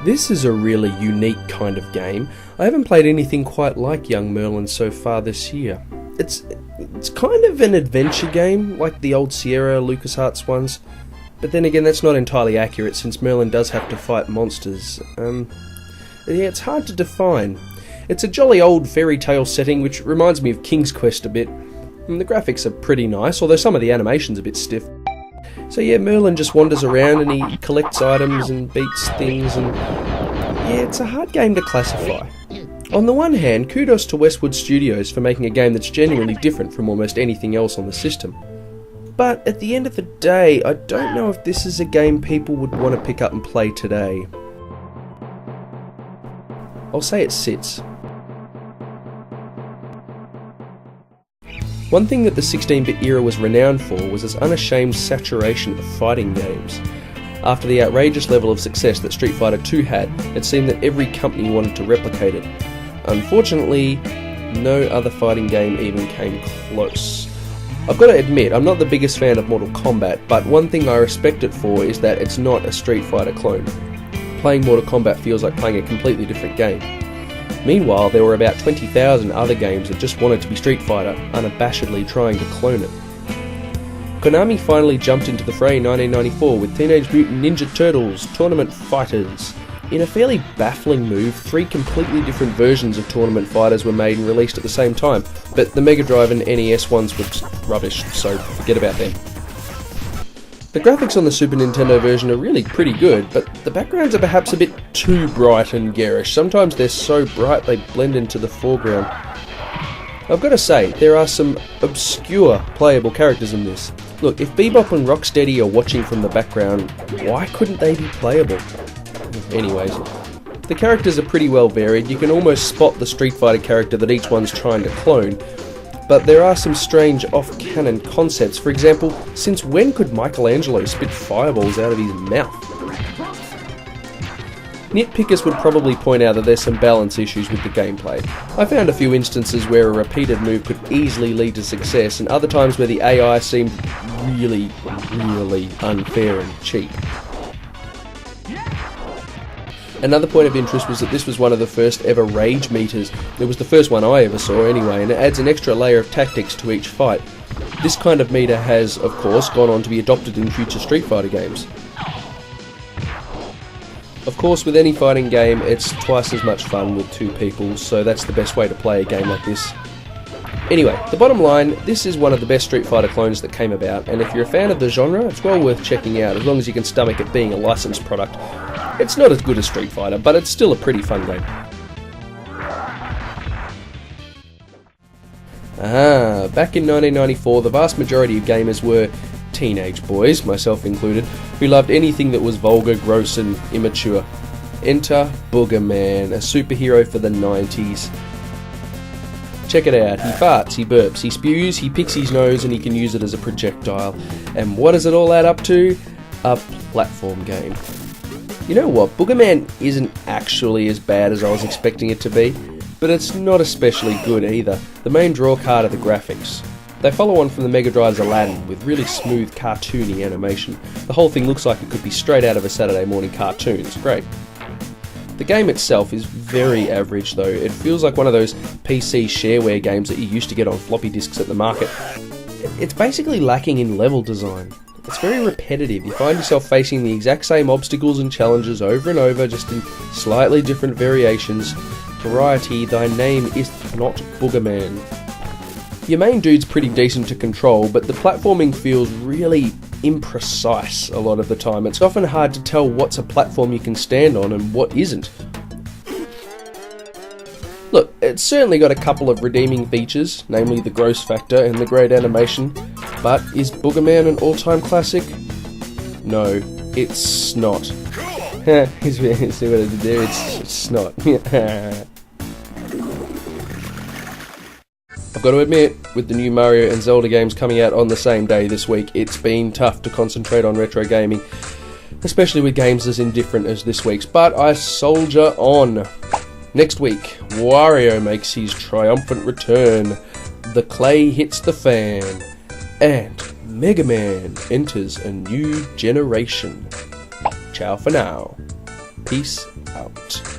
This is a really unique kind of game. I haven't played anything quite like Young Merlin so far this year. It's kind of an adventure game, like the old Sierra LucasArts ones, but then again that's not entirely accurate since Merlin does have to fight monsters. Yeah, it's hard to define. It's a jolly old fairy tale setting which reminds me of King's Quest a bit, and the graphics are pretty nice, although some of the animation's a bit stiff. So yeah, Merlin just wanders around and he collects items and beats things, and yeah, it's a hard game to classify. On the one hand, kudos to Westwood Studios for making a game that's genuinely different from almost anything else on the system. But at the end of the day, I don't know if this is a game people would want to pick up and play today. I'll say it sits. One thing that the 16-bit era was renowned for was its unashamed saturation of fighting games. After the outrageous level of success that Street Fighter II had, it seemed that every company wanted to replicate it. Unfortunately, no other fighting game even came close. I've got to admit, I'm not the biggest fan of Mortal Kombat, but one thing I respect it for is that it's not a Street Fighter clone. Playing Mortal Kombat feels like playing a completely different game. Meanwhile, there were about 20,000 other games that just wanted to be Street Fighter, unabashedly trying to clone it. Konami finally jumped into the fray in 1994 with Teenage Mutant Ninja Turtles Tournament Fighters. In a fairly baffling move, 3 completely different versions of Tournament Fighters were made and released at the same time, but the Mega Drive and NES ones were just rubbish, so forget about them. The graphics on the Super Nintendo version are really pretty good, but the backgrounds are perhaps a bit too bright and garish. Sometimes they're so bright they blend into the foreground. I've got to say, there are some obscure playable characters in this. Look, if Bebop and Rocksteady are watching from the background, why couldn't they be playable? Anyways, the characters are pretty well varied. You can almost spot the Street Fighter character that each one's trying to clone. But there are some strange off-canon concepts. For example, since when could Michelangelo spit fireballs out of his mouth? Nitpickers would probably point out that there's some balance issues with the gameplay. I found a few instances where a repeated move could easily lead to success, and other times where the AI seemed really unfair and cheap. Another point of interest was that this was one of the first ever rage meters. It was the first one I ever saw anyway, and it adds an extra layer of tactics to each fight. This kind of meter has, of course, gone on to be adopted in future Street Fighter games. Of course, with any fighting game, it's twice as much fun with 2 people, so that's the best way to play a game like this. Anyway, the bottom line, this is one of the best Street Fighter clones that came about, and if you're a fan of the genre, it's well worth checking out, as long as you can stomach it being a licensed product. It's not as good as Street Fighter, but it's still a pretty fun game. Back in 1994, the vast majority of gamers were teenage boys, myself included, who loved anything that was vulgar, gross and immature. Enter Boogerman, a superhero for the 90s. Check it out, he farts, he burps, he spews, he picks his nose and he can use it as a projectile. And what does it all add up to? A platform game. You know what, Boogerman isn't actually as bad as I was expecting it to be, but it's not especially good either. The main draw card are the graphics. They follow on from the Mega Drive's Aladdin with really smooth cartoony animation. The whole thing looks like it could be straight out of a Saturday morning cartoon, it's great. The game itself is very average though. It feels like one of those PC shareware games that you used to get on floppy disks at the market. It's basically lacking in level design. It's very repetitive. You find yourself facing the exact same obstacles and challenges over and over, just in slightly different variations. Variety, thy name is not Boogerman. Your main dude's pretty decent to control, but the platforming feels really imprecise a lot of the time. It's often hard to tell what's a platform you can stand on and what isn't. Look, it's certainly got a couple of redeeming features, namely the gross factor and the great animation, but is Boogerman an all-time classic? No, it's not. See what I did there? It's not. I've got to admit, with the new Mario and Zelda games coming out on the same day this week, it's been tough to concentrate on retro gaming, especially with games as indifferent as this week's, but I soldier on. Next week, Wario makes his triumphant return, the clay hits the fan, and Mega Man enters a new generation. Ciao for now. Peace out.